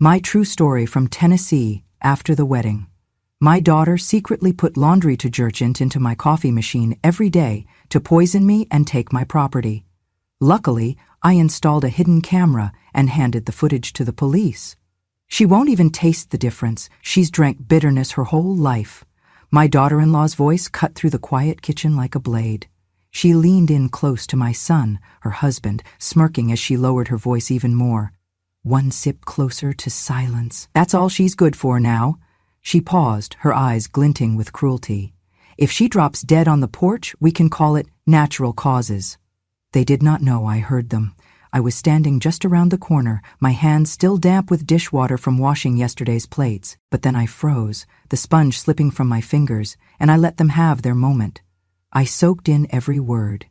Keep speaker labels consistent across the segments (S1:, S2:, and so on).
S1: My true story from Tennessee after the wedding. My daughter secretly put laundry detergent into my coffee machine every day to poison me and take my property. Luckily, I installed a hidden camera and handed the footage to the police. She won't even taste the difference. She's drank bitterness her whole life. My daughter-in-law's voice cut through the quiet kitchen like a blade. She leaned in close to my son, her husband, smirking as she lowered her voice even more. One sip closer to silence. That's all she's good for now. She paused, her eyes glinting with cruelty. If she drops dead on the porch, we can call it natural causes. They did not know I heard them. I was standing just around the corner, my hands still damp with dishwater from washing yesterday's plates. But then I froze, the sponge slipping from my fingers, and I let them have their moment. I soaked in every word.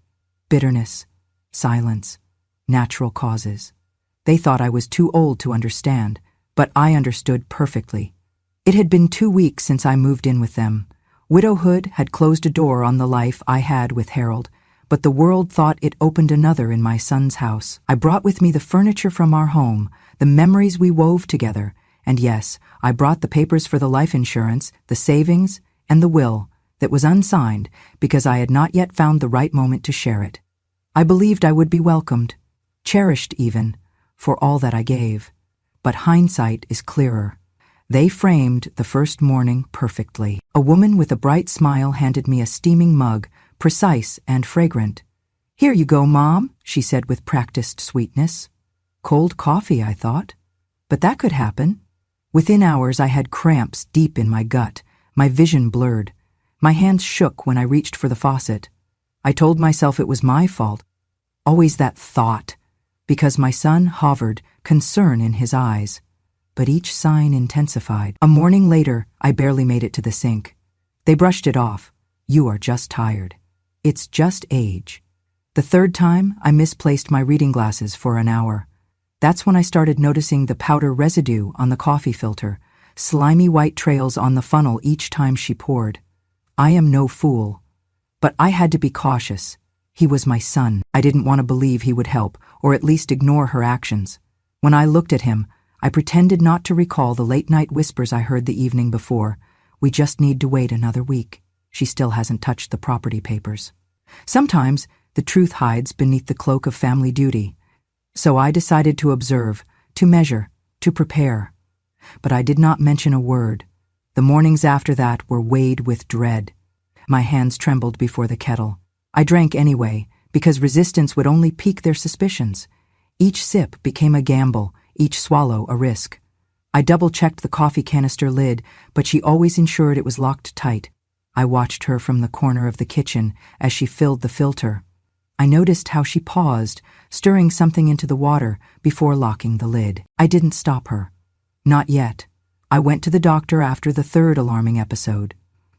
S1: Bitterness, silence, natural causes. They thought I was too old to understand, but I understood perfectly. It had been 2 weeks since I moved in with them. Widowhood had closed a door on the life I had with Harold, but the world thought it opened another in my son's house. I brought with me the furniture from our home, the memories we wove together, and yes, I brought the papers for the life insurance, the savings, and the will that was unsigned because I had not yet found the right moment to share it. I believed I would be welcomed, cherished even, for all that I gave. But hindsight is clearer. They framed the first morning perfectly. A woman with a bright smile handed me a steaming mug, precise and fragrant. "Here you go, Mom," she said with practiced sweetness. Cold coffee, I thought. But that could happen. Within hours I had cramps deep in my gut, my vision blurred. My hands shook when I reached for the faucet. I told myself it was my fault. Always that thought, because my son hovered, concern in his eyes. But each sign intensified. A morning later, I barely made it to the sink. They brushed it off. "You are just tired. It's just age." The third time, I misplaced my reading glasses for an hour. That's when I started noticing the powder residue on the coffee filter, slimy white trails on the funnel each time she poured. I am no fool. But I had to be cautious. He was my son. I didn't want to believe he would help, or at least ignore her actions. When I looked at him, I pretended not to recall the late-night whispers I heard the evening before. "We just need to wait another week. She still hasn't touched the property papers." Sometimes the truth hides beneath the cloak of family duty. So I decided to observe, to measure, to prepare. But I did not mention a word. The mornings after that were weighted with dread. My hands trembled before the kettle. I drank anyway, because resistance would only pique their suspicions. Each sip became a gamble, each swallow a risk. I double-checked the coffee canister lid, but she always ensured it was locked tight. I watched her from the corner of the kitchen as she filled the filter. I noticed how she paused, stirring something into the water before locking the lid. I didn't stop her. Not yet. I went to the doctor after the third alarming episode.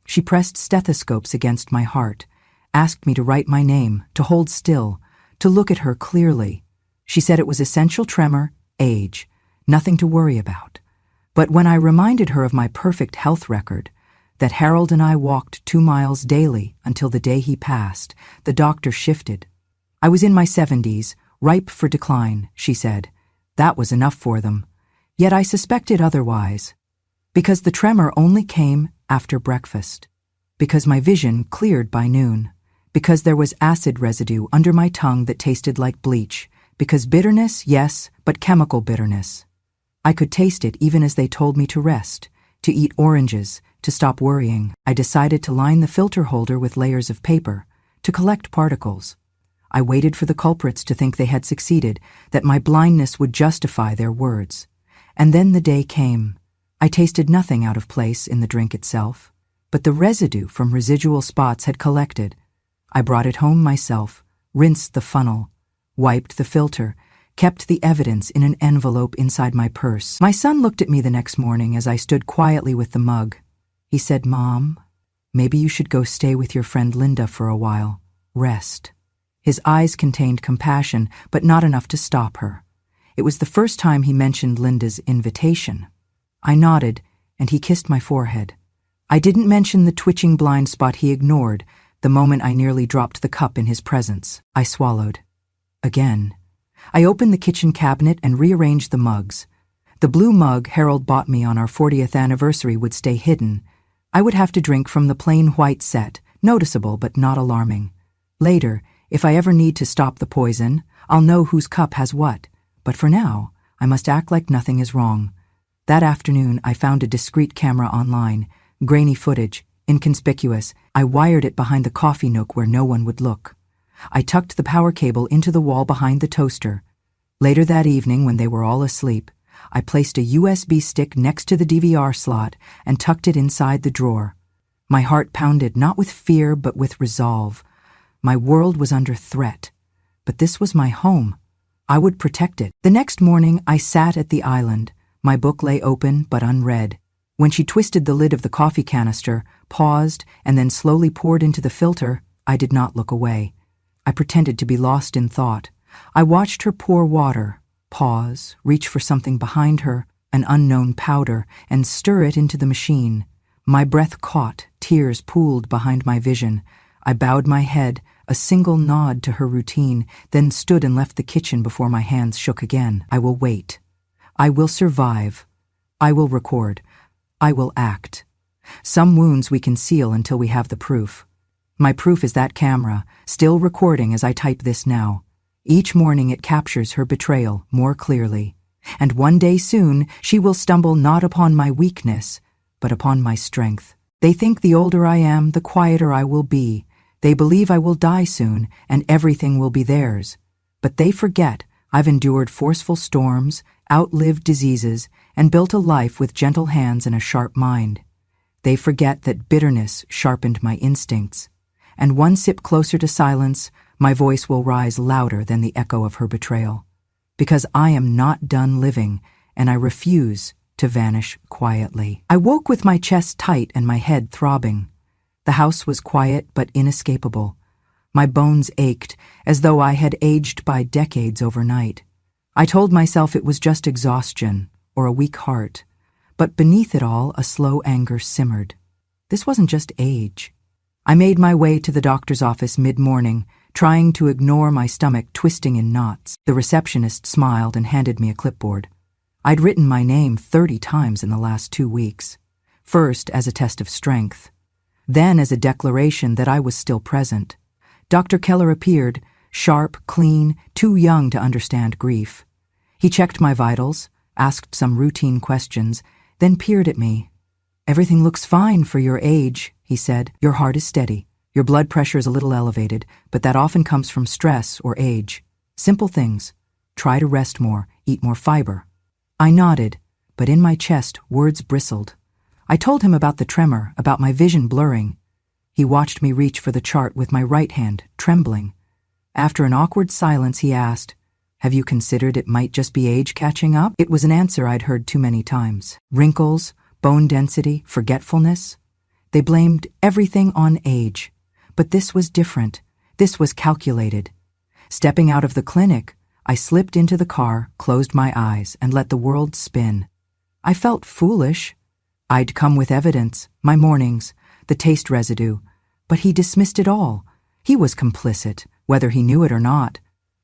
S1: She pressed stethoscopes against my heart, asked me to write my name, to hold still, to look at her clearly. She said it was essential tremor, age, nothing to worry about. But when I reminded her of my perfect health record, that Harold and I walked 2 miles daily until the day he passed, the doctor shifted. I was in my 70s, ripe for decline, she said. That was enough for them. Yet I suspected otherwise. Because the tremor only came after breakfast. Because my vision cleared by noon. Because there was acid residue under my tongue that tasted like bleach. Because bitterness, yes, but chemical bitterness. I could taste it even as they told me to rest, to eat oranges, to stop worrying. I decided to line the filter holder with layers of paper, to collect particles. I waited for the culprits to think they had succeeded, that my blindness would justify their words. And then the day came. I tasted nothing out of place in the drink itself, but the residue from residual spots had collected. I brought it home myself, rinsed the funnel, wiped the filter, kept the evidence in an envelope inside my purse. My son looked at me the next morning as I stood quietly with the mug. He said, "Mom, maybe you should go stay with your friend Linda for a while. Rest." His eyes contained compassion, but not enough to stop her. It was the first time he mentioned Linda's invitation. I nodded, and he kissed my forehead. I didn't mention the twitching blind spot he ignored the moment I nearly dropped the cup in his presence. I swallowed. Again. I opened the kitchen cabinet and rearranged the mugs. The blue mug Harold bought me on our 40th anniversary would stay hidden. I would have to drink from the plain white set, noticeable but not alarming. Later, if I ever need to stop the poison, I'll know whose cup has what. But for now, I must act like nothing is wrong. That afternoon, I found a discreet camera online, grainy footage, inconspicuous. I wired it behind the coffee nook where no one would look. I tucked the power cable into the wall behind the toaster. Later that evening, when they were all asleep, I placed a USB stick next to the DVR slot and tucked it inside the drawer. My heart pounded not with fear but with resolve. My world was under threat, but this was my home. I would protect it. The next morning, I sat at the island. My book lay open but unread. When she twisted the lid of the coffee canister, paused, and then slowly poured into the filter, I did not look away. I pretended to be lost in thought. I watched her pour water, pause, reach for something behind her, an unknown powder, and stir it into the machine. My breath caught, tears pooled behind my vision. I bowed my head, a single nod to her routine, then stood and left the kitchen before my hands shook again. I will wait. I will survive. I will record. I will act. Some wounds we conceal until we have the proof. My proof is that camera, still recording as I type this now. Each morning it captures her betrayal more clearly. And one day soon she will stumble not upon my weakness, but upon my strength. They think the older I am, the quieter I will be. They believe I will die soon, and everything will be theirs. But they forget I've endured forceful storms, outlived diseases, and built a life with gentle hands and a sharp mind. They forget that bitterness sharpened my instincts. And one sip closer to silence, my voice will rise louder than the echo of her betrayal. Because I am not done living, and I refuse to vanish quietly. I woke with my chest tight and my head throbbing. The house was quiet but inescapable. My bones ached, as though I had aged by decades overnight. I told myself it was just exhaustion, or a weak heart. But beneath it all, a slow anger simmered. This wasn't just age. I made my way to the doctor's office mid-morning, trying to ignore my stomach twisting in knots. The receptionist smiled and handed me a clipboard. I'd written my name 30 times in the last 2 weeks. First as a test of strength, then as a declaration that I was still present. Dr. Keller appeared, sharp, clean, too young to understand grief. He checked my vitals, asked some routine questions, then peered at me. "Everything looks fine for your age," he said. "Your heart is steady. Your blood pressure is a little elevated, but that often comes from stress or age. Simple things. Try to rest more, eat more fiber." I nodded, but in my chest words bristled. I told him about the tremor, about my vision blurring. He watched me reach for the chart with my right hand, trembling. After an awkward silence, he asked, "Have you considered it might just be age catching up?" It was an answer I'd heard too many times. Wrinkles, bone density, forgetfulness. They blamed everything on age. But this was different. This was calculated. Stepping out of the clinic, I slipped into the car, closed my eyes, and let the world spin. I felt foolish. I'd come with evidence, my mornings, the taste residue, but he dismissed it all. He was complicit, whether he knew it or not.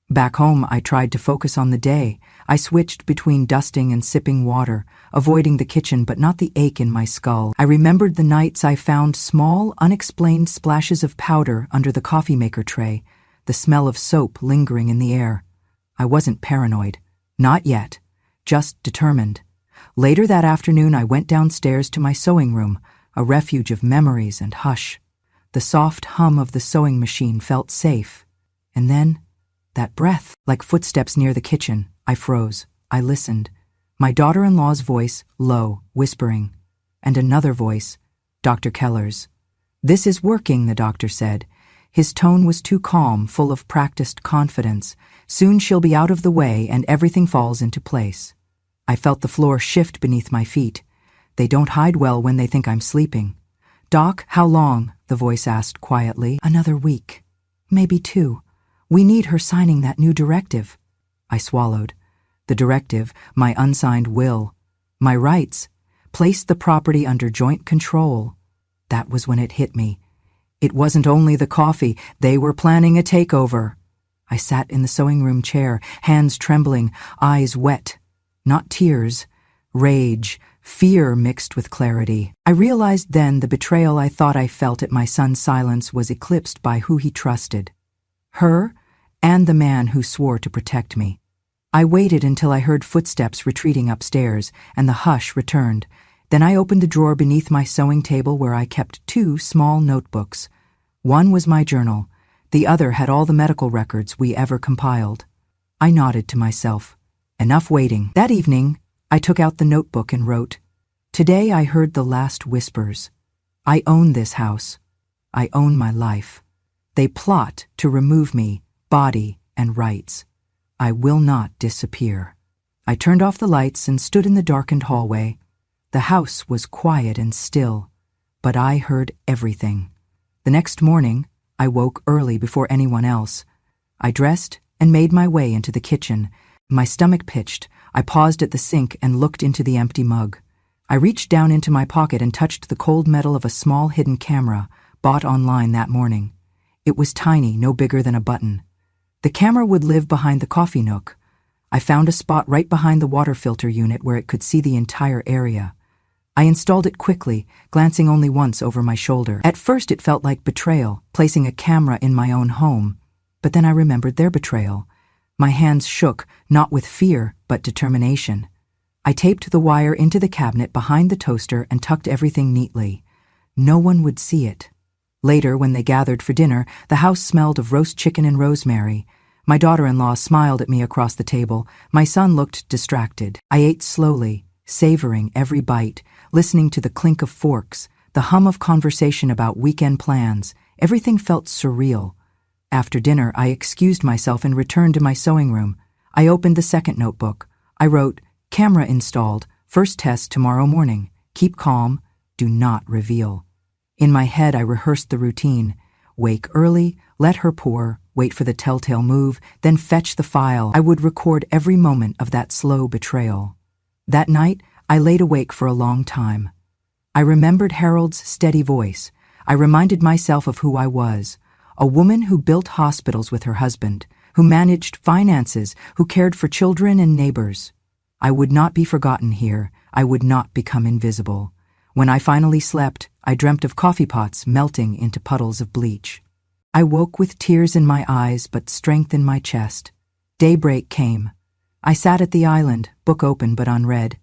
S1: Back home, I tried to focus on the day. I switched between dusting and sipping water, avoiding the kitchen but not the ache in my skull. I remembered the nights I found small, unexplained splashes of powder under the coffee maker tray, the smell of soap lingering in the air. I wasn't paranoid. Not yet. Just determined. Later that afternoon, I went downstairs to my sewing room, a refuge of memories and hush. The soft hum of the sewing machine felt safe. And then, that breath, like footsteps near the kitchen. I froze. I listened. My daughter-in-law's voice, low, whispering. And another voice, Dr. Keller's. "This is working," the doctor said. His tone was too calm, full of practiced confidence. "Soon she'll be out of the way and everything falls into place." I felt the floor shift beneath my feet. They don't hide well when they think I'm sleeping. "Doc, how long?" the voice asked quietly. "Another week. Maybe 2. We need her signing that new directive." I swallowed. The directive, my unsigned will, my rights, placed the property under joint control. That was when it hit me. It wasn't only the coffee, they were planning a takeover. I sat in the sewing room chair, hands trembling, eyes wet. Not tears, rage, fear mixed with clarity. I realized then the betrayal I thought I felt at my son's silence was eclipsed by who he trusted. Her, and the man who swore to protect me. I waited until I heard footsteps retreating upstairs, and the hush returned. Then I opened the drawer beneath my sewing table where I kept 2 small notebooks. One was my journal. The other had all the medical records we ever compiled. I nodded to myself. Enough waiting. That evening, I took out the notebook and wrote, "Today I heard the last whispers. I own this house. I own my life. They plot to remove me, body and rights. I will not disappear." I turned off the lights and stood in the darkened hallway. The house was quiet and still, but I heard everything. The next morning, I woke early before anyone else. I dressed and made my way into the kitchen. My stomach pitched. I paused at the sink and looked into the empty mug. I reached down into my pocket and touched the cold metal of a small hidden camera, bought online that morning. It was tiny, no bigger than a button. The camera would live behind the coffee nook. I found a spot right behind the water filter unit where it could see the entire area. I installed it quickly, glancing only once over my shoulder. At first it felt like betrayal, placing a camera in my own home. But then I remembered their betrayal. My hands shook, not with fear, but determination. I taped the wire into the cabinet behind the toaster and tucked everything neatly. No one would see it. Later, when they gathered for dinner, the house smelled of roast chicken and rosemary. My daughter-in-law smiled at me across the table. My son looked distracted. I ate slowly, savoring every bite, listening to the clink of forks, the hum of conversation about weekend plans. Everything felt surreal. After dinner, I excused myself and returned to my sewing room. I opened the second notebook. I wrote, "Camera installed. First test tomorrow morning. Keep calm. Do not reveal." In my head, I rehearsed the routine. Wake early, let her pour, wait for the telltale move, then fetch the file. I would record every moment of that slow betrayal. That night, I laid awake for a long time. I remembered Harold's steady voice. I reminded myself of who I was, a woman who built hospitals with her husband, who managed finances, who cared for children and neighbors. I would not be forgotten here. I would not become invisible. When I finally slept, I dreamt of coffee pots melting into puddles of bleach. I woke with tears in my eyes but strength in my chest. Daybreak came. I sat at the island, book open but unread.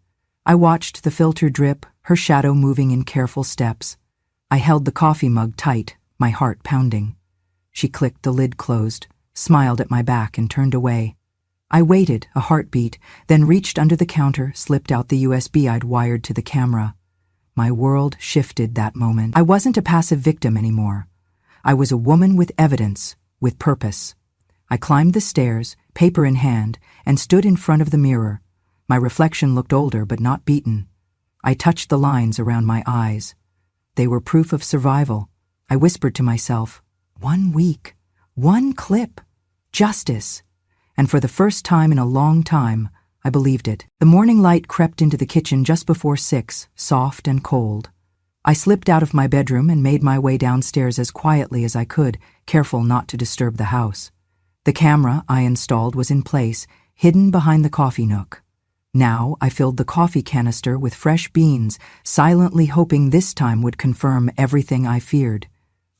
S1: I watched the filter drip, her shadow moving in careful steps. I held the coffee mug tight, my heart pounding. She clicked the lid closed, smiled at my back and turned away. I waited, a heartbeat, then reached under the counter, slipped out the USB I'd wired to the camera. My world shifted that moment. I wasn't a passive victim anymore. I was a woman with evidence, with purpose. I climbed the stairs, paper in hand, and stood in front of the mirror. My reflection looked older but not beaten. I touched the lines around my eyes. They were proof of survival. I whispered to myself, 1 week, 1 clip, justice. And for the first time in a long time, I believed it. The morning light crept into the kitchen just before 6, soft and cold. I slipped out of my bedroom and made my way downstairs as quietly as I could, careful not to disturb the house. The camera I installed was in place, hidden behind the coffee nook. Now I filled the coffee canister with fresh beans, silently hoping this time would confirm everything I feared.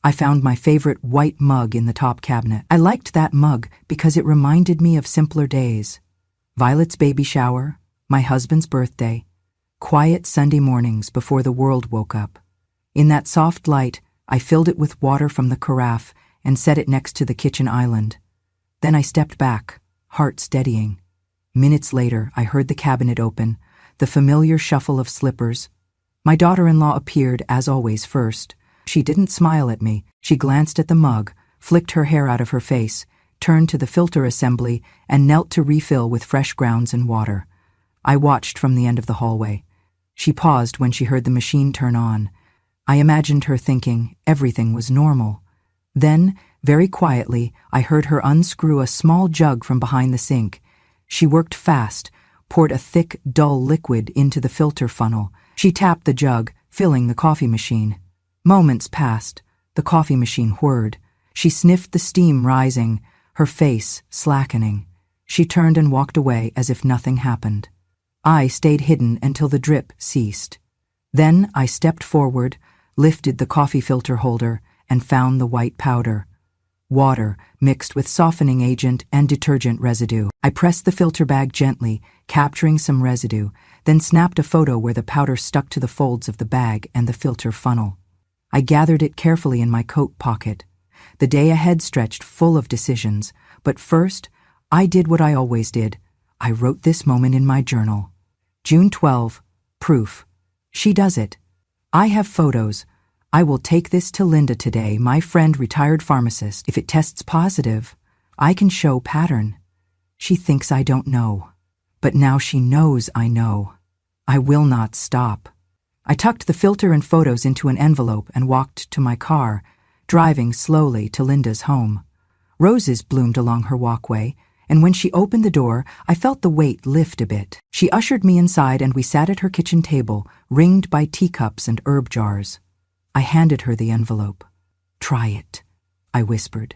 S1: I found my favorite white mug in the top cabinet. I liked that mug because it reminded me of simpler days. Violet's baby shower, my husband's birthday, quiet Sunday mornings before the world woke up. In that soft light, I filled it with water from the carafe and set it next to the kitchen island. Then I stepped back, heart steadying. Minutes later, I heard the cabinet open, the familiar shuffle of slippers. My daughter-in-law appeared, as always, first. She didn't smile at me. She glanced at the mug, flicked her hair out of her face, turned to the filter assembly, and knelt to refill with fresh grounds and water. I watched from the end of the hallway. She paused when she heard the machine turn on. I imagined her thinking everything was normal. Then, very quietly, I heard her unscrew a small jug from behind the sink. She worked fast, poured a thick, dull liquid into the filter funnel. She tapped the jug, filling the coffee machine. Moments passed. The coffee machine whirred. She sniffed the steam rising, her face slackening. She turned and walked away as if nothing happened. I stayed hidden until the drip ceased. Then I stepped forward, lifted the coffee filter holder, and found the white powder. Water mixed with softening agent and detergent residue. I pressed the filter bag gently, capturing some residue, then snapped a photo where the powder stuck to the folds of the bag and the filter funnel. I gathered it carefully in my coat pocket. The day ahead stretched full of decisions, but first, I did what I always did. I wrote this moment in my journal. June 12. Proof. She does it. I have photos. I will take this to Linda today, my friend, retired pharmacist. If it tests positive, I can show pattern. She thinks I don't know. But now she knows I know. I will not stop. I tucked the filter and photos into an envelope and walked to my car, driving slowly to Linda's home. Roses bloomed along her walkway, and when she opened the door, I felt the weight lift a bit. She ushered me inside and we sat at her kitchen table, ringed by teacups and herb jars. I handed her the envelope. "Try it," I whispered.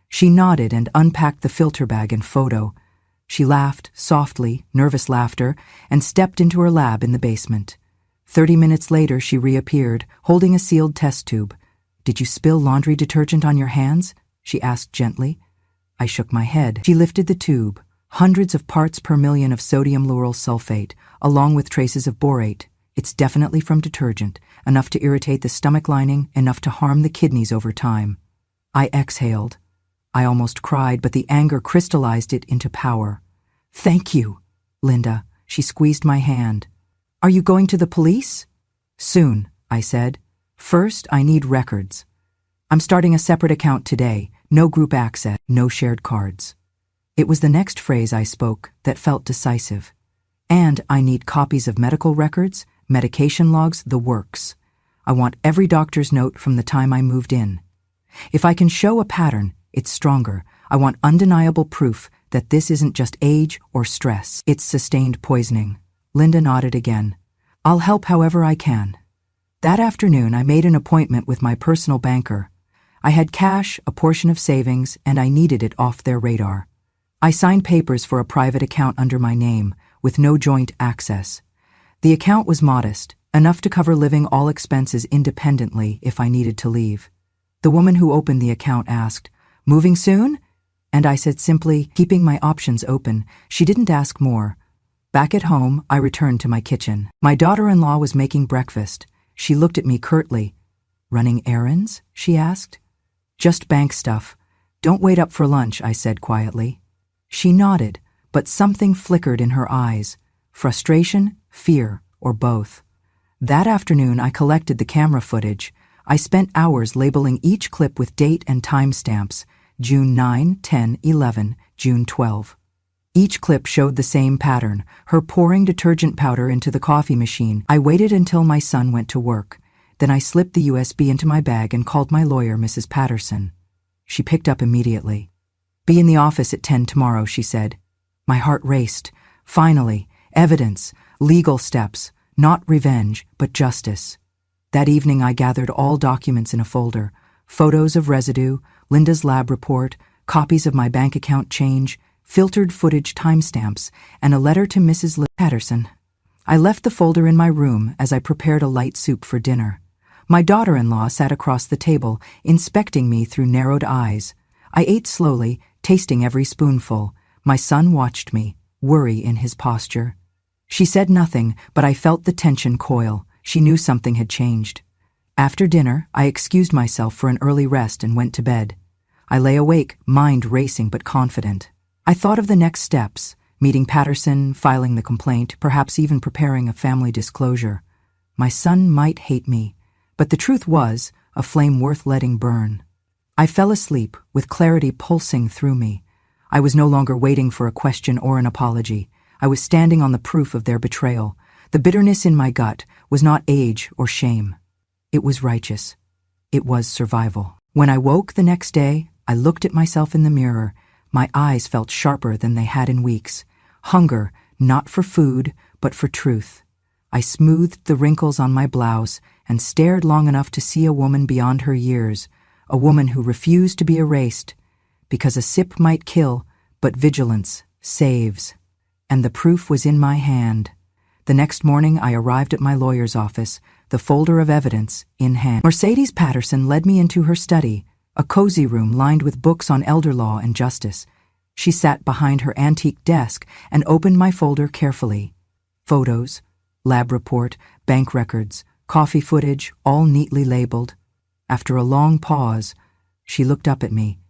S1: She nodded and unpacked the filter bag and photo. She laughed, softly, nervous laughter, and stepped into her lab in the basement. 30 minutes later, she reappeared, holding a sealed test tube. "Did you spill laundry detergent on your hands?" she asked gently. I shook my head. She lifted the tube. Hundreds of parts per million of sodium lauryl sulfate, along with traces of borate. It's definitely from detergent, enough to irritate the stomach lining, enough to harm the kidneys over time. I exhaled. I almost cried, but the anger crystallized it into power. "Thank you, Linda." She squeezed my hand. "Are you going to the police?" "Soon," I said. "First, I need records. I'm starting a separate account today. No group access, no shared cards." It was the next phrase I spoke that felt decisive. "And I need copies of medical records, medication logs, the works. I want every doctor's note from the time I moved in. If I can show a pattern, it's stronger. I want undeniable proof that this isn't just age or stress. It's sustained poisoning." Linda nodded again. "I'll help however I can." That afternoon, I made an appointment with my personal banker. I had cash, a portion of savings, and I needed it off their radar. I signed papers for a private account under my name, with no joint access. The account was modest, enough to cover living all expenses independently if I needed to leave. The woman who opened the account asked, "Moving soon?" And I said simply, keeping my options open. She didn't ask more. Back at home, I returned to my kitchen. My daughter-in-law was making breakfast. She looked at me curtly. "Running errands?" she asked. "Just bank stuff. Don't wait up for lunch," I said quietly. She nodded, but something flickered in her eyes. Frustration, fear, or both. That afternoon, I collected the camera footage. I spent hours labeling each clip with date and timestamps: June 9, 10, 11, June 12. Each clip showed the same pattern, her pouring detergent powder into the coffee machine. I waited until my son went to work. Then I slipped the USB into my bag and called my lawyer, Mrs. Patterson. She picked up immediately. "Be in the office at 10 tomorrow," she said. My heart raced. Finally, evidence, legal steps, not revenge, but justice. That evening I gathered all documents in a folder: photos of residue, Linda's lab report, copies of my bank account change, filtered footage timestamps, and a letter to Mrs. Patterson. I left the folder in my room as I prepared a light soup for dinner. My daughter-in-law sat across the table, inspecting me through narrowed eyes. I ate slowly, tasting every spoonful. My son watched me, worry in his posture. She said nothing, but I felt the tension coil. She knew something had changed. After dinner, I excused myself for an early rest and went to bed. I lay awake, mind racing but confident. I thought of the next steps: meeting Patterson, filing the complaint, perhaps even preparing a family disclosure. My son might hate me, but the truth was a flame worth letting burn. I fell asleep, with clarity pulsing through me. I was no longer waiting for a question or an apology. I was standing on the proof of their betrayal. The bitterness in my gut was not age or shame. It was righteous. It was survival. When I woke the next day, I looked at myself in the mirror. My eyes felt sharper than they had in weeks. Hunger, not for food, but for truth. I smoothed the wrinkles on my blouse and stared long enough to see a woman beyond her years, a woman who refused to be erased, because a sip might kill, but vigilance saves. And the proof was in my hand. The next morning, I arrived at my lawyer's office, the folder of evidence in hand. Mercedes Patterson led me into her study, a cozy room lined with books on elder law and justice. She sat behind her antique desk and opened my folder carefully. Photos, lab report, bank records, coffee footage, all neatly labeled. After a long pause, she looked up at me.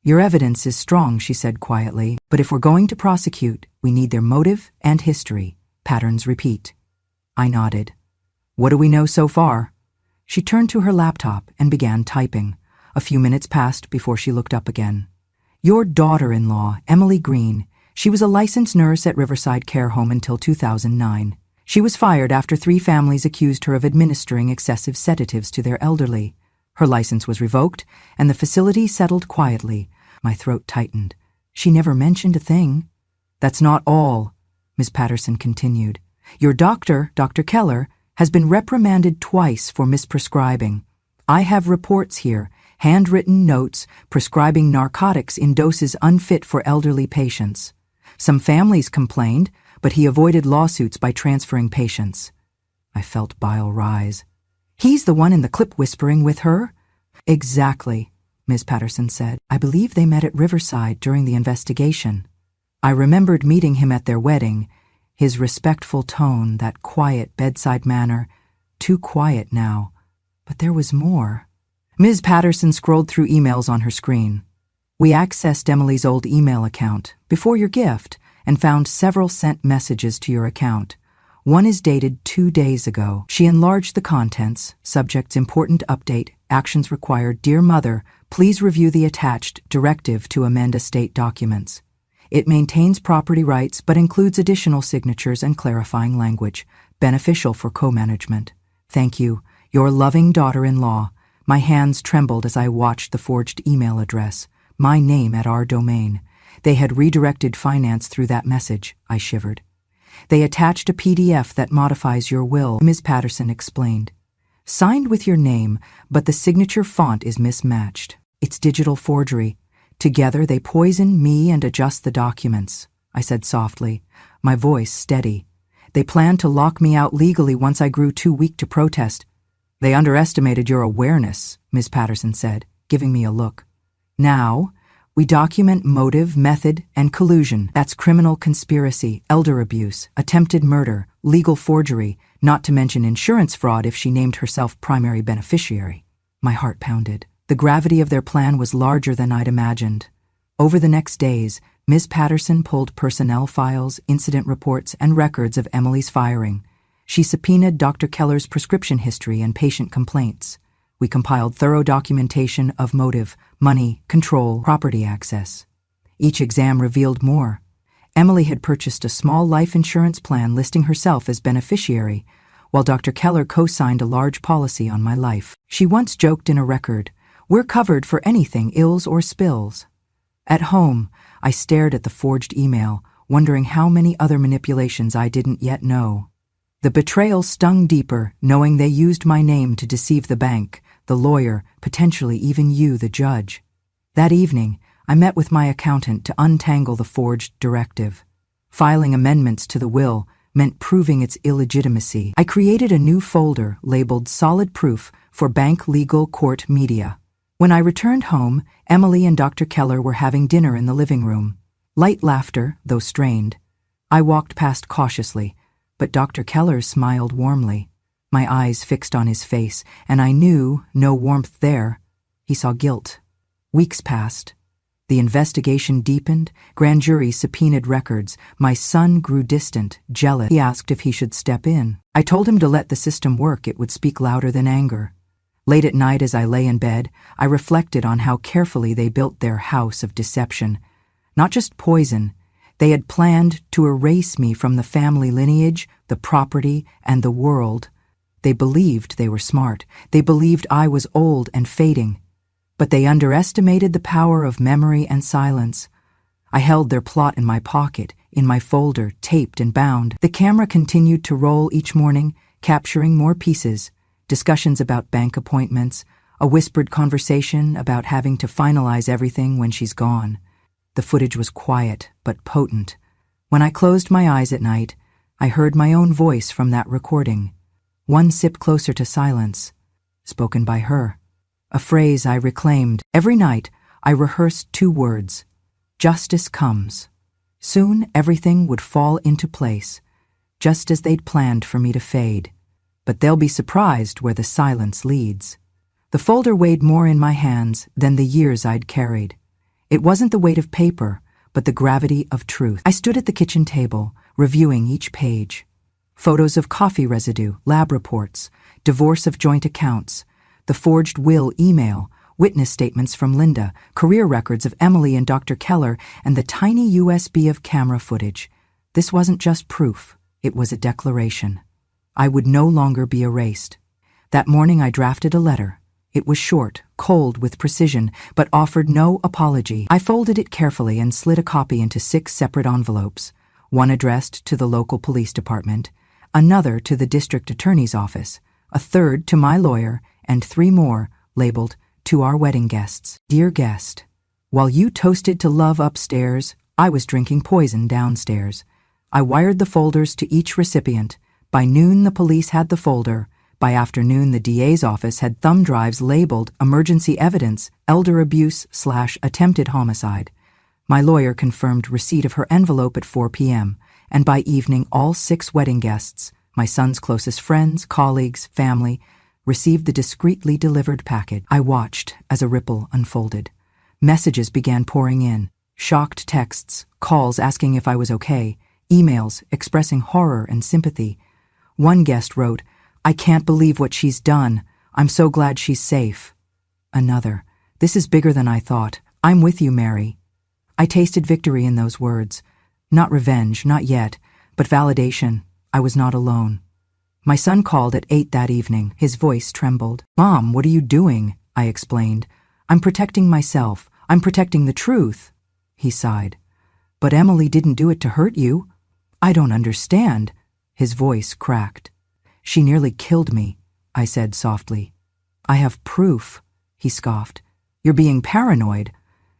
S1: "Your evidence is strong," she said quietly, "but if we're going to prosecute, we need their motive and history. Patterns repeat." I nodded. "What do we know so far?" She turned to her laptop and began typing. A few minutes passed before she looked up again. "Your daughter-in-law, Emily Green, she was a licensed nurse at Riverside Care Home until 2009. She was fired after 3 families accused her of administering excessive sedatives to their elderly. Her license was revoked, and the facility settled quietly." My throat tightened. She never mentioned a thing. "That's not all," Ms. Patterson continued. "Your doctor, Dr. Keller, has been reprimanded twice for misprescribing. I have reports here, handwritten notes prescribing narcotics in doses unfit for elderly patients. Some families complained, but he avoided lawsuits by transferring patients." I felt bile rise. "He's the one in the clip whispering with her?" "Exactly," Ms. Patterson said. "I believe they met at Riverside during the investigation. I remembered meeting him at their wedding, his respectful tone, that quiet bedside manner, too quiet now. But there was more." Ms. Patterson scrolled through emails on her screen. "We accessed Emily's old email account before your gift and found several sent messages to your account. One is dated 2 days ago. She enlarged the contents, subjects important update, actions required. Dear Mother, please review the attached directive to amend estate documents. It maintains property rights but includes additional signatures and clarifying language, beneficial for co-management. Thank you, your loving daughter-in-law." My hands trembled as I watched the forged email address, my name at our domain. They had redirected finance through that message, I shivered. "They attached a PDF that modifies your will," Ms. Patterson explained. "Signed with your name, but the signature font is mismatched. It's digital forgery. Together they poison me and adjust the documents," I said softly, my voice steady. "They planned to lock me out legally once I grew too weak to protest." "They underestimated your awareness," Ms. Patterson said, giving me a look. "Now, we document motive, method, and collusion. That's criminal conspiracy, elder abuse, attempted murder, legal forgery, not to mention insurance fraud if she named herself primary beneficiary." My heart pounded. The gravity of their plan was larger than I'd imagined. Over the next days, Ms. Patterson pulled personnel files, incident reports, and records of Emily's firing. She subpoenaed Dr. Keller's prescription history and patient complaints. We compiled thorough documentation of motive, money, control, property access. Each exam revealed more. Emily had purchased a small life insurance plan listing herself as beneficiary, while Dr. Keller co-signed a large policy on my life. She once joked in a record, "We're covered for anything, ills or spills." At home, I stared at the forged email, wondering how many other manipulations I didn't yet know. The betrayal stung deeper, knowing they used my name to deceive the bank, the lawyer, potentially even you, the judge. That evening, I met with my accountant to untangle the forged directive. Filing amendments to the will meant proving its illegitimacy. I created a new folder labeled Solid Proof for Bank Legal Court Media. When I returned home, Emily and Dr. Keller were having dinner in the living room. Light laughter, though strained. I walked past cautiously, but Dr. Keller smiled warmly. My eyes fixed on his face, and I knew no warmth there. He saw guilt. Weeks passed. The investigation deepened, grand jury subpoenaed records. My son grew distant, jealous. He asked if he should step in. I told him to let the system work, it would speak louder than anger. Late at night as I lay in bed, I reflected on how carefully they built their house of deception. Not just poison. They had planned to erase me from the family lineage, the property, and the world. They believed they were smart. They believed I was old and fading. But they underestimated the power of memory and silence. I held their plot in my pocket, in my folder, taped and bound. The camera continued to roll each morning, capturing more pieces. Discussions about bank appointments, a whispered conversation about having to finalize everything when she's gone. The footage was quiet, but potent. When I closed my eyes at night, I heard my own voice from that recording. One sip closer to silence, spoken by her. A phrase I reclaimed. Every night, I rehearsed 2 words. Justice comes. Soon, everything would fall into place, just as they'd planned for me to fade. But they'll be surprised where the silence leads. The folder weighed more in my hands than the years I'd carried. It wasn't the weight of paper, but the gravity of truth. I stood at the kitchen table, reviewing each page. Photos of coffee residue, lab reports, divorce of joint accounts, the forged will email, witness statements from Linda, career records of Emily and Dr. Keller, and the tiny USB of camera footage. This wasn't just proof, it was a declaration. I would no longer be erased. That morning I drafted a letter. It was short, cold with precision, but offered no apology. I folded it carefully and slid a copy into 6 separate envelopes, one addressed to the local police department, another to the district attorney's office, a third to my lawyer, and 3 more labeled, "To our wedding guests." Dear guest, while you toasted to love upstairs, I was drinking poison downstairs. I wired the folders to each recipient. By noon, the police had the folder. By afternoon, the DA's office had thumb drives labeled emergency evidence, elder abuse/attempted homicide. My lawyer confirmed receipt of her envelope at 4 p.m., and by evening, all 6 wedding guests, my son's closest friends, colleagues, family, received the discreetly delivered package. I watched as a ripple unfolded. Messages began pouring in, shocked texts, calls asking if I was okay, emails expressing horror and sympathy. One guest wrote, "I can't believe what she's done. I'm so glad she's safe." Another, "This is bigger than I thought. I'm with you, Mary." I tasted victory in those words. Not revenge, not yet, but validation. I was not alone. My son called at 8 that evening. His voice trembled. "Mom, what are you doing?" I explained. "I'm protecting myself. I'm protecting the truth." He sighed. "But Emily didn't do it to hurt you." "I don't understand." His voice cracked. "She nearly killed me," I said softly. "I have proof," he scoffed. "You're being paranoid.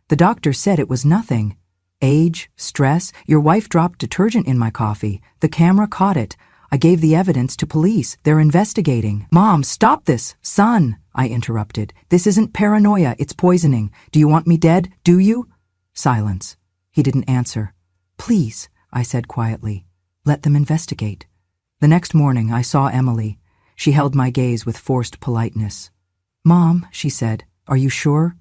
S1: The doctor said it was nothing. Age, stress, your wife dropped detergent in my coffee. The camera caught it. I gave the evidence to police. They're investigating." "Mom, stop this!" "Son," I interrupted. "This isn't paranoia, it's poisoning. Do you want me dead? Do you?" Silence. He didn't answer. "Please," I said quietly. "Let them investigate." The next morning, I saw Emily. She held my gaze with forced politeness. "Mom," she said, "are you sure?"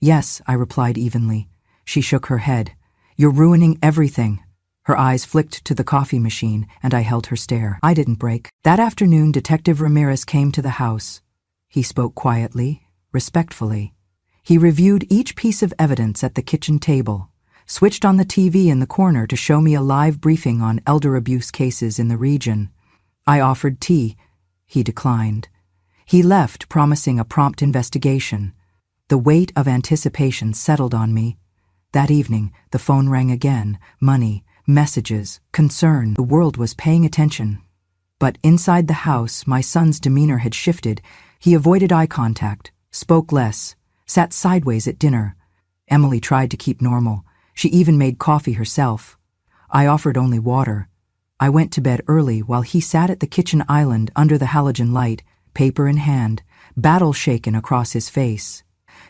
S1: "Yes," I replied evenly. She shook her head. "You're ruining everything." Her eyes flicked to the coffee machine, and I held her stare. I didn't break. That afternoon, Detective Ramirez came to the house. He spoke quietly, respectfully. He reviewed each piece of evidence at the kitchen table, switched on the TV in the corner to show me a live briefing on elder abuse cases in the region. I offered tea. He declined. He left, promising a prompt investigation. The weight of anticipation settled on me. That evening, the phone rang again. Money, messages, concern. The world was paying attention. But inside the house, my son's demeanor had shifted. He avoided eye contact, spoke less, sat sideways at dinner. Emily tried to keep normal. She even made coffee herself. I offered only water. I went to bed early while he sat at the kitchen island under the halogen light, paper in hand, battle shaken across his face.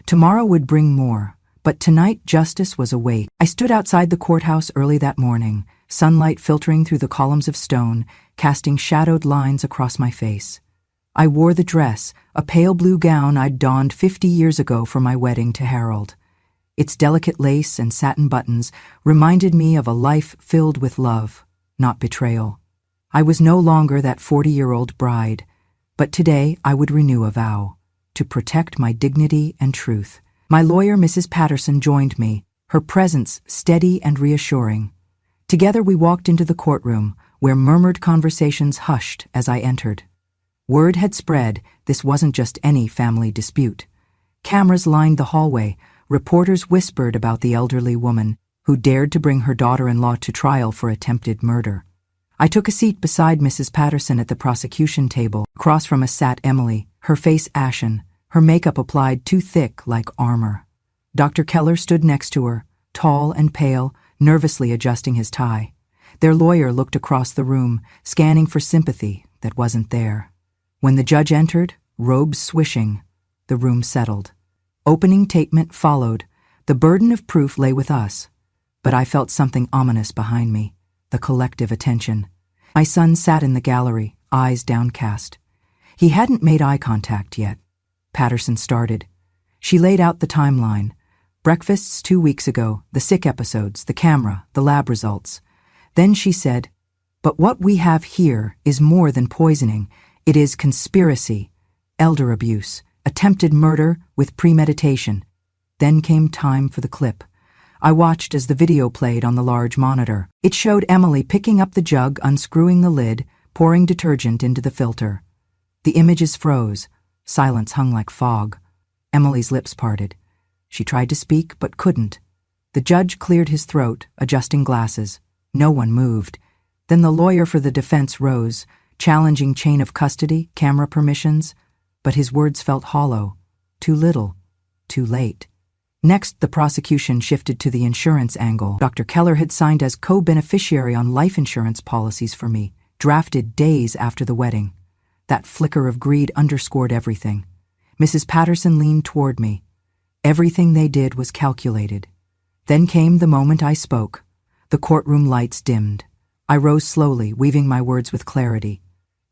S1: Tomorrow would bring more, but tonight justice was awake. I stood outside the courthouse early that morning, sunlight filtering through the columns of stone, casting shadowed lines across my face. I wore the dress, a pale blue gown I'd donned 50 years ago for my wedding to Harold. Its delicate lace and satin buttons reminded me of a life filled with love, not betrayal. I was no longer that 40-year-old bride, but today I would renew a vow, to protect my dignity and truth. My lawyer, Mrs. Patterson, joined me, her presence steady and reassuring. Together we walked into the courtroom, where murmured conversations hushed as I entered. Word had spread this wasn't just any family dispute. Cameras lined the hallway. Reporters whispered about the elderly woman who dared to bring her daughter-in-law to trial for attempted murder. I took a seat beside Mrs. Patterson at the prosecution table. Across from us sat Emily, her face ashen, her makeup applied too thick like armor. Dr. Keller stood next to her, tall and pale, nervously adjusting his tie. Their lawyer looked across the room, scanning for sympathy that wasn't there. When the judge entered, robes swishing, the room settled. Opening statement followed. The burden of proof lay with us. But I felt something ominous behind me, the collective attention. My son sat in the gallery, eyes downcast. He hadn't made eye contact yet. Patterson started. She laid out the timeline. Breakfasts 2 weeks ago, the sick episodes, the camera, the lab results. Then she said, "But what we have here is more than poisoning. It is conspiracy, elder abuse, attempted murder with premeditation." Then came time for the clip. I watched as the video played on the large monitor. It showed Emily picking up the jug, unscrewing the lid, pouring detergent into the filter. The images froze. Silence hung like fog. Emily's lips parted. She tried to speak, but couldn't. The judge cleared his throat, adjusting glasses. No one moved. Then the lawyer for the defense rose, challenging chain of custody, camera permissions. But his words felt hollow. Too little. Too late. Next, the prosecution shifted to the insurance angle. Dr. Keller had signed as co-beneficiary on life insurance policies for me, drafted days after the wedding. That flicker of greed underscored everything. Mrs. Patterson leaned toward me. Everything they did was calculated. Then came the moment I spoke. The courtroom lights dimmed. I rose slowly, weaving my words with clarity.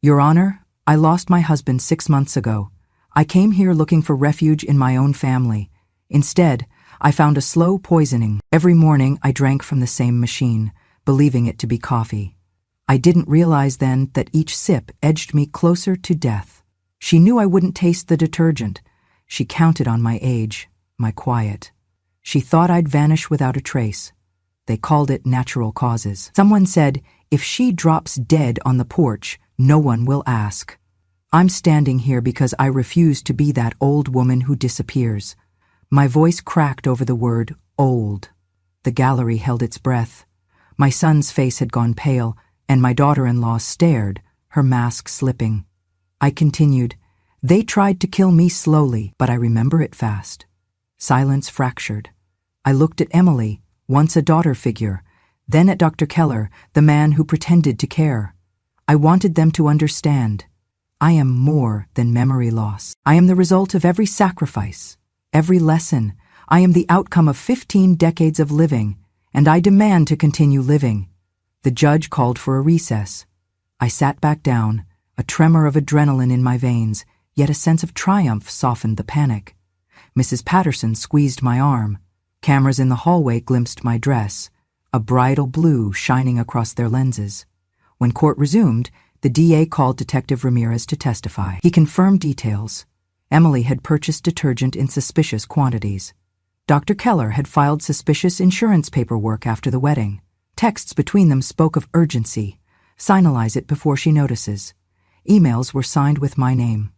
S1: "Your Honor, I lost my husband 6 months ago. I came here looking for refuge in my own family. Instead, I found a slow poisoning. Every morning I drank from the same machine, believing it to be coffee. I didn't realize then that each sip edged me closer to death. She knew I wouldn't taste the detergent. She counted on my age, my quiet. She thought I'd vanish without a trace. They called it natural causes. Someone said, if she drops dead on the porch, no one will ask. I'm standing here because I refuse to be that old woman who disappears." My voice cracked over the word old. The gallery held its breath. My son's face had gone pale, and my daughter-in-law stared, her mask slipping. I continued, "They tried to kill me slowly, but I remember it fast." Silence fractured. I looked at Emily, once a daughter figure, then at Dr. Keller, the man who pretended to care. I wanted them to understand. I am more than memory loss. I am the result of every sacrifice, every lesson. I am the outcome of 15 decades of living, and I demand to continue living. The judge called for a recess. I sat back down, a tremor of adrenaline in my veins, yet a sense of triumph softened the panic. Mrs. Patterson squeezed my arm. Cameras in the hallway glimpsed my dress, a bridal blue shining across their lenses. When court resumed, the DA called Detective Ramirez to testify. He confirmed details. Emily had purchased detergent in suspicious quantities. Dr. Keller had filed suspicious insurance paperwork after the wedding. Texts between them spoke of urgency. Signalize it before she notices. Emails were signed with my name.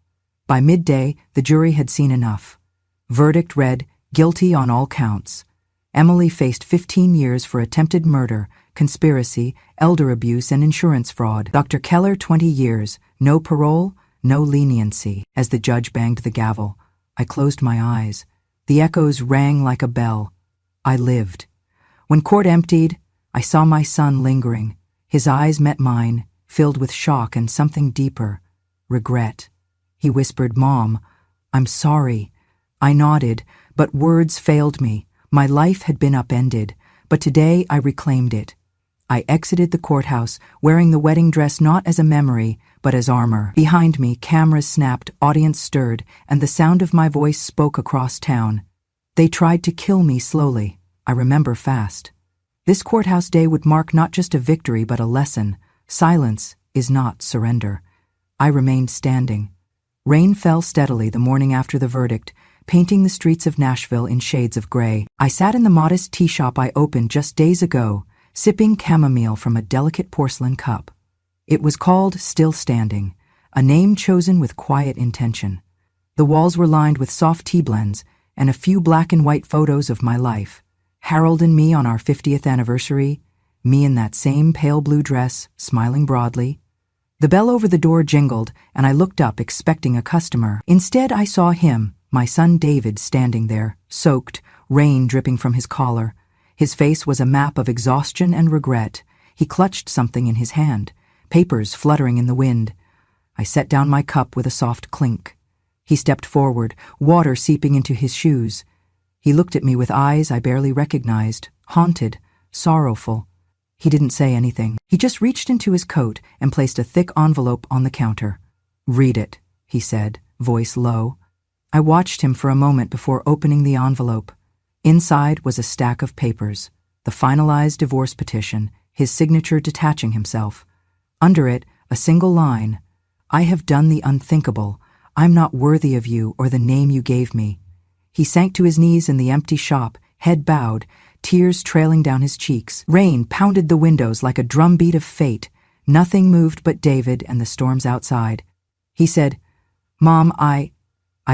S1: By midday, the jury had seen enough. Verdict read, guilty on all counts. Emily faced 15 years for attempted murder, conspiracy, elder abuse, and insurance fraud. Dr. Keller, 20 years, no parole, no leniency. As the judge banged the gavel, I closed my eyes. The echoes rang like a bell. I lived. When court emptied, I saw my son lingering. His eyes met mine, filled with shock and something deeper, regret. He whispered, "Mom, I'm sorry." I nodded, but words failed me. My life had been upended, but today I reclaimed it. I exited the courthouse, wearing the wedding dress not as a memory, but as armor. Behind me, cameras snapped, audience stirred, and the sound of my voice spoke across town. They tried to kill me slowly. I remember fast. This courthouse day would mark not just a victory, but a lesson. Silence is not surrender. I remained standing. Rain fell steadily the morning after the verdict, painting the streets of Nashville in shades of gray. I sat in the modest tea shop I opened just days ago, sipping chamomile from a delicate porcelain cup. It was called Still Standing, a name chosen with quiet intention. The walls were lined with soft tea blends and a few black and white photos of my life. Harold and me on our 50th anniversary, me in that same pale blue dress, smiling broadly. The bell over the door jingled, and I looked up expecting a customer. Instead, I saw him, my son David, standing there, soaked, rain dripping from his collar. His face was a map of exhaustion and regret. He clutched something in his hand, papers fluttering in the wind. I set down my cup with a soft clink. He stepped forward, water seeping into his shoes. He looked at me with eyes I barely recognized, haunted, sorrowful. He didn't say anything. He just reached into his coat and placed a thick envelope on the counter. "Read it," he said, voice low. I watched him for a moment before opening the envelope. Inside was a stack of papers, the finalized divorce petition, his signature detaching himself. Under it, a single line, "I have done the unthinkable. I'm not worthy of you or the name you gave me." He sank to his knees in the empty shop, head bowed, tears trailing down his cheeks. Rain pounded the windows like a drumbeat of fate. Nothing moved but David and the storms outside. He said, "Mom, I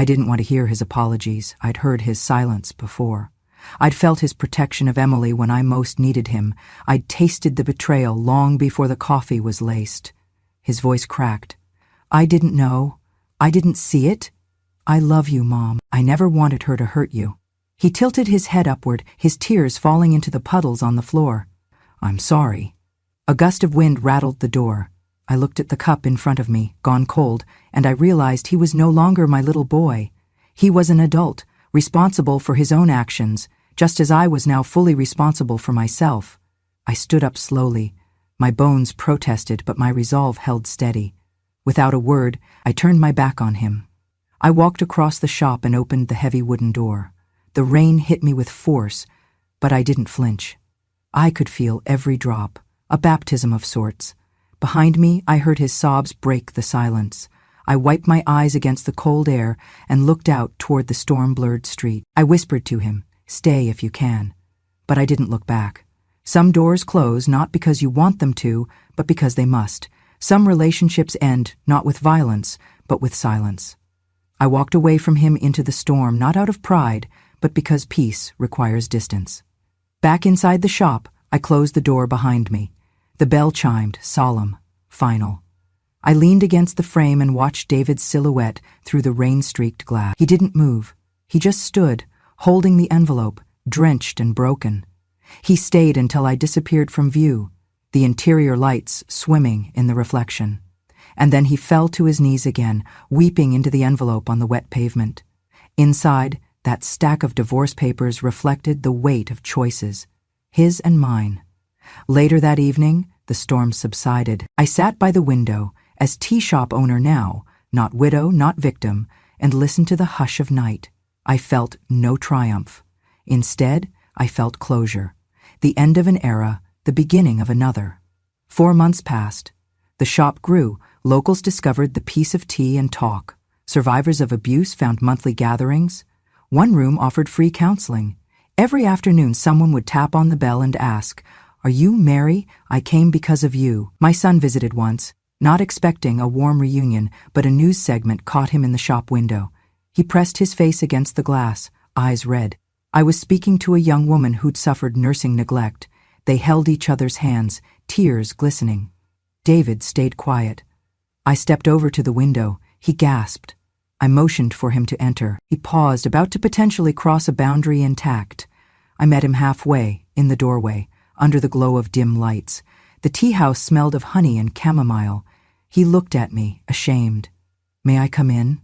S1: didn't want to hear his apologies. I'd heard his silence before. I'd felt his protection of Emily when I most needed him. I'd tasted the betrayal long before the coffee was laced." His voice cracked. "I didn't know. I didn't see it. I love you, Mom. I never wanted her to hurt you." He tilted his head upward, his tears falling into the puddles on the floor. "I'm sorry." A gust of wind rattled the door. I looked at the cup in front of me, gone cold, and I realized he was no longer my little boy. He was an adult, responsible for his own actions, just as I was now fully responsible for myself. I stood up slowly. My bones protested, but my resolve held steady. Without a word, I turned my back on him. I walked across the shop and opened the heavy wooden door. The rain hit me with force, but I didn't flinch. I could feel every drop, a baptism of sorts. Behind me, I heard his sobs break the silence. I wiped my eyes against the cold air and looked out toward the storm-blurred street. I whispered to him, "Stay if you can." But I didn't look back. Some doors close not because you want them to, but because they must. Some relationships end not with violence, but with silence. I walked away from him into the storm, not out of pride, but because peace requires distance. Back inside the shop, I closed the door behind me. The bell chimed, solemn, final. I leaned against the frame and watched David's silhouette through the rain-streaked glass. He didn't move. He just stood, holding the envelope, drenched and broken. He stayed until I disappeared from view, the interior lights swimming in the reflection. And then he fell to his knees again, weeping into the envelope on the wet pavement. Inside, that stack of divorce papers reflected the weight of choices, his and mine. Later that evening, the storm subsided. I sat by the window, as tea shop owner now, not widow, not victim, and listened to the hush of night. I felt no triumph. Instead, I felt closure. The end of an era, the beginning of another. 4 months passed. The shop grew. Locals discovered the peace of tea and talk. Survivors of abuse found monthly gatherings. One room offered free counseling. Every afternoon someone would tap on the bell and ask, "Are you Mary? I came because of you." My son visited once, not expecting a warm reunion, but a news segment caught him in the shop window. He pressed his face against the glass, eyes red. I was speaking to a young woman who'd suffered nursing neglect. They held each other's hands, tears glistening. David stayed quiet. I stepped over to the window. He gasped. I motioned for him to enter. He paused, about to potentially cross a boundary intact. I met him halfway, in the doorway, under the glow of dim lights. The tea house smelled of honey and chamomile. He looked at me, ashamed. "May I come in?"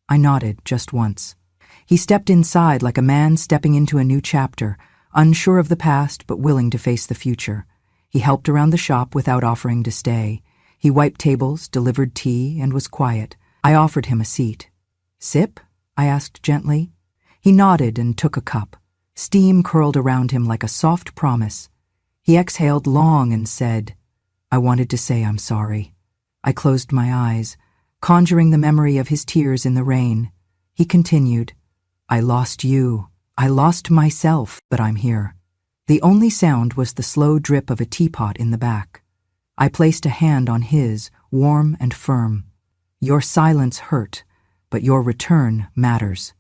S1: I nodded, just once. He stepped inside like a man stepping into a new chapter, unsure of the past but willing to face the future. He helped around the shop without offering to stay. He wiped tables, delivered tea, and was quiet. I offered him a seat. "Sip?" I asked gently. He nodded and took a cup. Steam curled around him like a soft promise. He exhaled long and said, "I wanted to say I'm sorry." I closed my eyes, conjuring the memory of his tears in the rain. He continued, "I lost you. I lost myself, but I'm here." The only sound was the slow drip of a teapot in the back. I placed a hand on his, warm and firm. "Your silence hurt, but your return matters."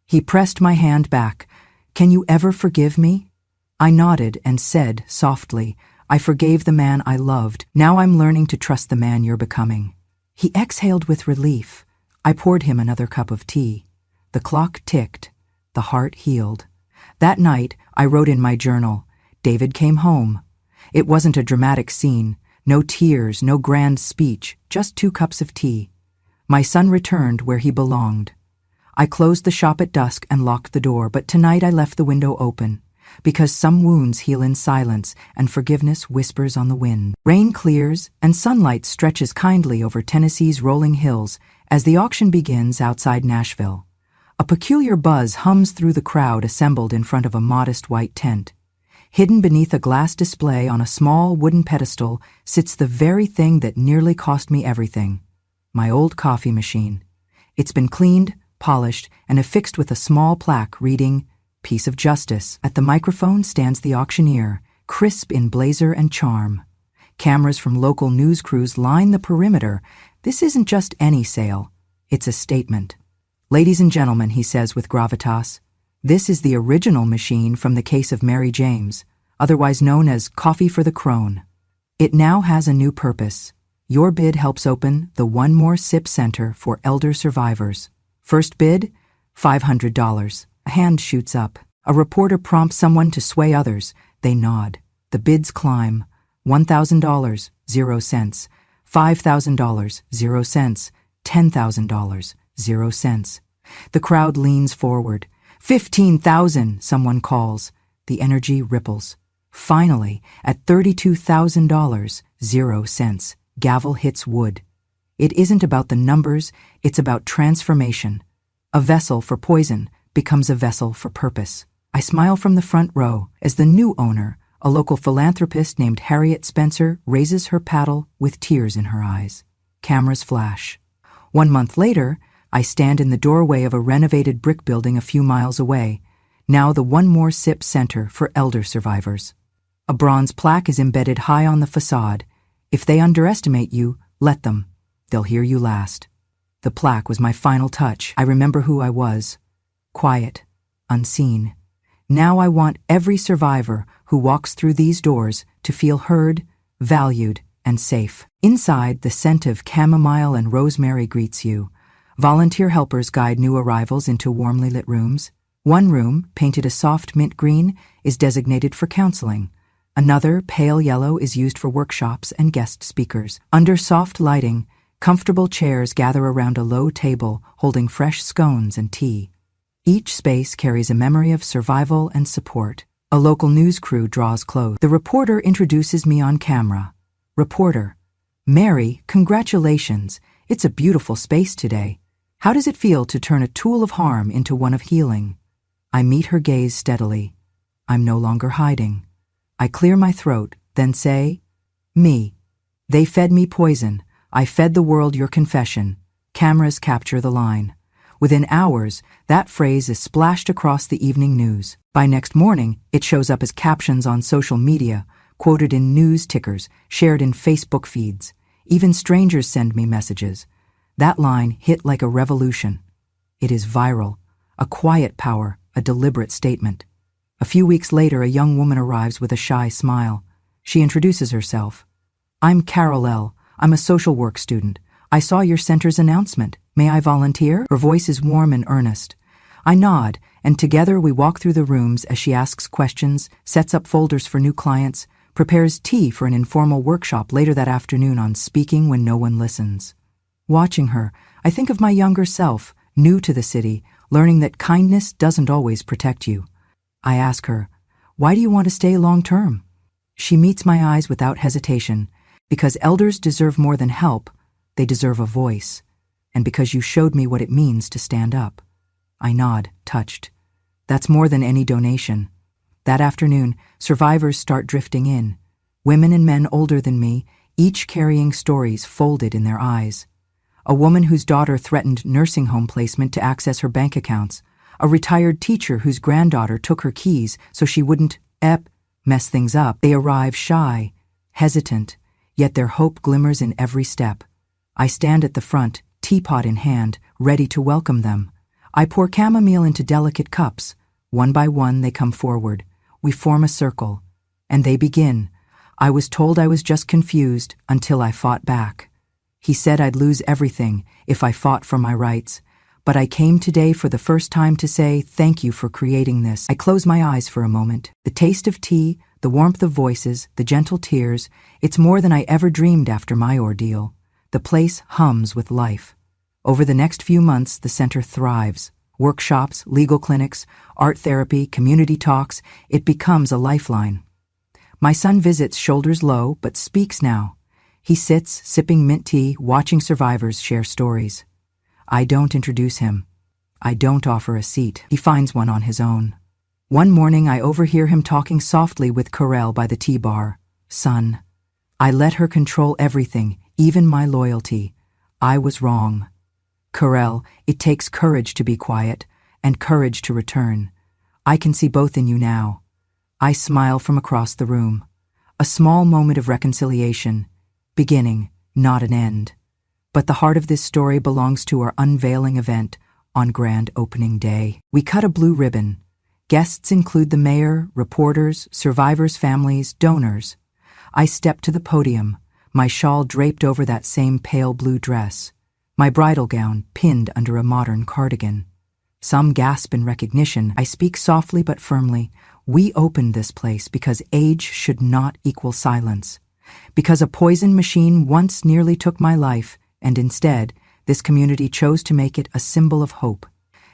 S1: He pressed my hand back. "Can you ever forgive me?" I nodded and said, softly, "I forgave the man I loved. Now I'm learning to trust the man you're becoming." He exhaled with relief. I poured him another cup of tea. The clock ticked. The heart healed. That night, I wrote in my journal, "David came home." It wasn't a dramatic scene, no tears, no grand speech, just 2 cups of tea. My son returned where he belonged. I closed the shop at dusk and locked the door, but tonight I left the window open, because some wounds heal in silence and forgiveness whispers on the wind. Rain clears and sunlight stretches kindly over Tennessee's rolling hills as the auction begins outside Nashville. A peculiar buzz hums through the crowd assembled in front of a modest white tent. Hidden beneath a glass display on a small wooden pedestal sits the very thing that nearly cost me everything: my old coffee machine. It's been cleaned, polished, and affixed with a small plaque reading, "Piece of Justice." At the microphone stands the auctioneer, crisp in blazer and charm. Cameras from local news crews line the perimeter. This isn't just any sale, it's a statement. "Ladies and gentlemen," he says with gravitas, "this is the original machine from the case of Mary James, otherwise known as Coffee for the Crone. It now has a new purpose. Your bid helps open the One More Sip Center for elder survivors. First bid, $500. A hand shoots up. A reporter prompts someone to sway others. They nod. The bids climb. $1,000, 0 cents. $5,000, 0 cents. $10,000, 0 cents. The crowd leans forward. $15,000, someone calls. The energy ripples. Finally, at $32,000, 0 cents, gavel hits wood. It isn't about the numbers, it's about transformation. A vessel for poison becomes a vessel for purpose. I smile from the front row as the new owner, a local philanthropist named Harriet Spencer, raises her paddle with tears in her eyes. Cameras flash. 1 month later, I stand in the doorway of a renovated brick building a few miles away, now the One More Sip Center for elder survivors. A bronze plaque is embedded high on the facade. "If they underestimate you, let them. They'll hear you last." The plaque was my final touch. I remember who I was. Quiet, unseen. Now I want every survivor who walks through these doors to feel heard, valued, and safe. Inside, the scent of chamomile and rosemary greets you. Volunteer helpers guide new arrivals into warmly lit rooms. One room, painted a soft mint green, is designated for counseling. Another, pale yellow, is used for workshops and guest speakers. Under soft lighting, comfortable chairs gather around a low table holding fresh scones and tea. Each space carries a memory of survival and support. A local news crew draws close. The reporter introduces me on camera. Reporter: "Mary, congratulations. It's a beautiful space today. How does it feel to turn a tool of harm into one of healing?" I meet her gaze steadily. I'm no longer hiding. I clear my throat, then say, "Me. They fed me poison. I fed the world your confession." Cameras capture the line. Within hours, that phrase is splashed across the evening news. By next morning, it shows up as captions on social media, quoted in news tickers, shared in Facebook feeds. Even strangers send me messages. That line hit like a revolution. It is viral, a quiet power, a deliberate statement. A few weeks later, a young woman arrives with a shy smile. She introduces herself. "I'm Carol L. I'm a social work student. I saw your center's announcement. May I volunteer?" Her voice is warm and earnest. I nod, and together we walk through the rooms as she asks questions, sets up folders for new clients, prepares tea for an informal workshop later that afternoon on speaking when no one listens. Watching her, I think of my younger self, new to the city, learning that kindness doesn't always protect you. I ask her, "Why do you want to stay long-term?" She meets my eyes without hesitation. "Because elders deserve more than help, they deserve a voice. And because you showed me what it means to stand up." I nod, touched. That's more than any donation. That afternoon, survivors start drifting in. Women and men older than me, each carrying stories folded in their eyes. A woman whose daughter threatened nursing home placement to access her bank accounts. A retired teacher whose granddaughter took her keys so she wouldn't mess things up. They arrive shy, hesitant, yet their hope glimmers in every step. I stand at the front, teapot in hand, ready to welcome them. I pour chamomile into delicate cups. One by one they come forward. We form a circle. And they begin. I was told I was just confused until I fought back. He said I'd lose everything if I fought for my rights. But I came today for the first time to say thank you for creating this. I close my eyes for a moment. The taste of tea, The warmth of voices, the gentle tears, it's more than I ever dreamed after my ordeal. The place hums with life. Over the next few months, the center thrives. Workshops, legal clinics, art therapy, community talks, it becomes a lifeline. My son visits shoulders low, but speaks now. He sits, sipping mint tea, watching survivors share stories. I don't introduce him. I don't offer a seat. He finds one on his own. One morning I overhear him talking softly with Corel by the tea bar. Son, I let her control everything, even my loyalty. I was wrong. Corel, it takes courage to be quiet, and courage to return. I can see both in you now. I smile from across the room. A small moment of reconciliation. Beginning, not an end. But the heart of this story belongs to our unveiling event on grand opening day. We cut a blue ribbon. Guests include the mayor, reporters, survivors' families, donors. I step to the podium, my shawl draped over that same pale blue dress, my bridal gown pinned under a modern cardigan. Some gasp in recognition. I speak softly but firmly. We opened this place because age should not equal silence. Because a poison machine once nearly took my life, and instead, this community chose to make it a symbol of hope.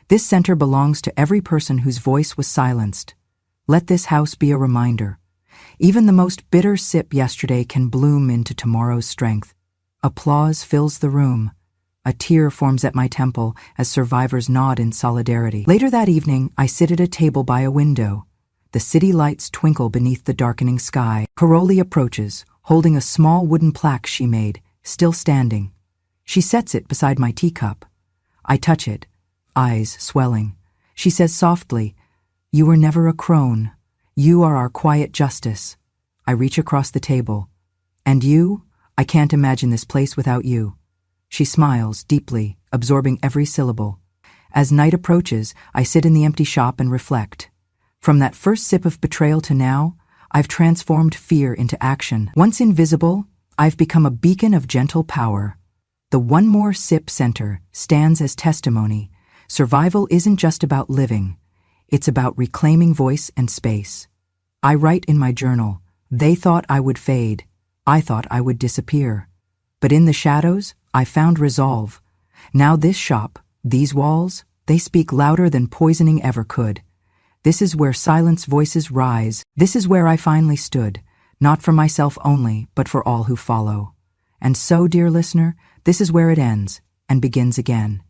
S1: This center belongs to every person whose voice was silenced. Let this house be a reminder. Even the most bitter sip yesterday can bloom into tomorrow's strength. Applause fills the room. A tear forms at my temple as survivors nod in solidarity. Later that evening, I sit at a table by a window. The city lights twinkle beneath the darkening sky. Caroli approaches, holding a small wooden plaque she made, still standing. She sets it beside my teacup. I touch it, eyes swelling. She says softly, "You were never a crone. You are our quiet justice." I reach across the table. "And you? I can't imagine this place without you." She smiles deeply, absorbing every syllable. As night approaches, I sit in the empty shop and reflect. From that first sip of betrayal to now, I've transformed fear into action. Once invisible, I've become a beacon of gentle power. The One More Sip Center stands as testimony. Survival isn't just about living. It's about reclaiming voice and space. I write in my journal, "They thought I would fade. I thought I would disappear. But in the shadows, I found resolve. Now this shop, these walls, they speak louder than poisoning ever could. This is where silenced voices rise. This is where I finally stood, not for myself only, but for all who follow." And so, dear listener, this is where it ends and begins again.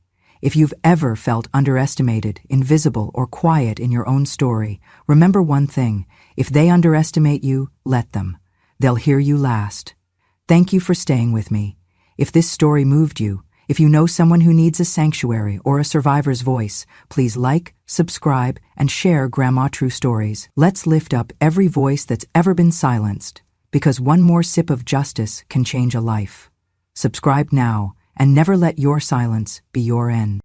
S1: If you've ever felt underestimated, invisible, or quiet in your own story, remember one thing: if they underestimate you, let them. They'll hear you last. Thank you for staying with me. If this story moved you, if you know someone who needs a sanctuary or a survivor's voice, please like, subscribe, and share Grandma True Stories. Let's lift up every voice that's ever been silenced, because one more sip of justice can change a life. Subscribe now, and never let your silence be your end.